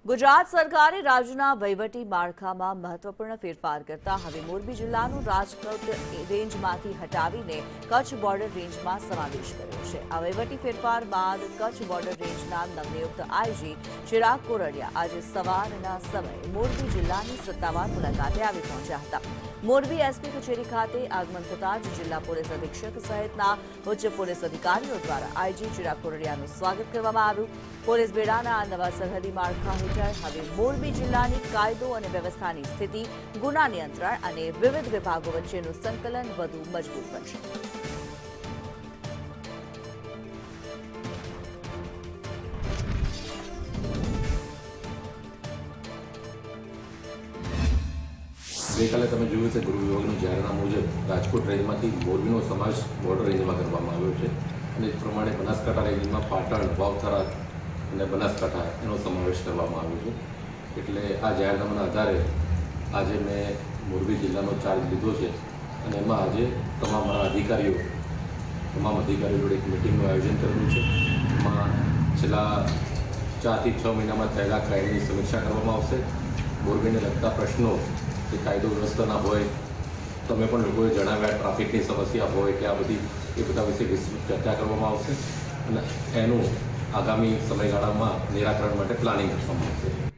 ગુજરાત સરકારે રાજ્યના વહીવટી માળખામાં મહત્વપૂર્ણ ફેરફાર કરતા હવે મોરબી જિલ્લાનું રાજકોટ રેન્જમાંથી હટાવીને કચ્છ બોર્ડર રેન્જમાં સમાવેશ કર્યો છે। આ વહીવટી ફેરફાર બાદ કચ્છ બોર્ડર રેન્જના નવનિયુક્ત આઈજી ચિરાગ કોરડિયા આજે સવારના સમયે મોરબી જિલ્લાની સત્તાવાર મુલાકાતે આવી પહોંચ્યા હતા। મોરબી એસપી કચેરી ખાતે આગમન થતાં જ જિલ્લા પોલીસ અધિક્ષક સહિતના ઉચ્ચ પોલીસ અધિકારીઓ દ્વારા આઈજી ચિરાગ કોરડિયાનું સ્વાગત કરવામાં આવ્યું। પોલીસ બેડાના આ નવા સરહદી માળખા હેઠળ હવે મોરબી જિલ્લાની કાયદો અને વ્યવસ્થાની સ્થિતિ, ગુના નિયંત્રણ અને વિવિધ વિભાગો વચ્ચેનું સંકલન વધુ મજબૂત બનશે। ગઈકાલે તમે જોયું છે ગૃહ વિભાગનું જાહેરનામું મુજબ રાજકોટ રેન્જમાંથી મોરબીનો સમાવેશ બોર્ડર રેન્જમાં કરવામાં આવ્યો છે અને એ પ્રમાણે બનાસકાંઠા રેન્જમાં પાટણ, વાવ-થરાદ અને બનાસકાંઠા એનો સમાવેશ કરવામાં આવ્યો છે। એટલે આ જાહેરનામાના આધારે આજે મેં મોરબી જિલ્લાનો ચાર્જ લીધો છે અને એમાં આજે તમામ અધિકારીઓ જોડે એક મિટિંગનું આયોજન કરેલું છે। એમાં છેલ્લા 4 થી 6 મહિનામાં થયેલા ક્રાઇમની સમીક્ષા કરવામાં આવશે। મોરબીને લગતા પ્રશ્નો કે કાયદો વ્યવસ્થાના હોય, તમે પણ લોકોએ જણાવ્યા ટ્રાફિકની સમસ્યા હોય કે એ બધા વિશે વિસ્તૃત ચર્ચા કરવામાં આવશે અને એનું આગામી સમયગાળામાં નિરાકરણ માટે પ્લાનિંગ કરવામાં આવશે।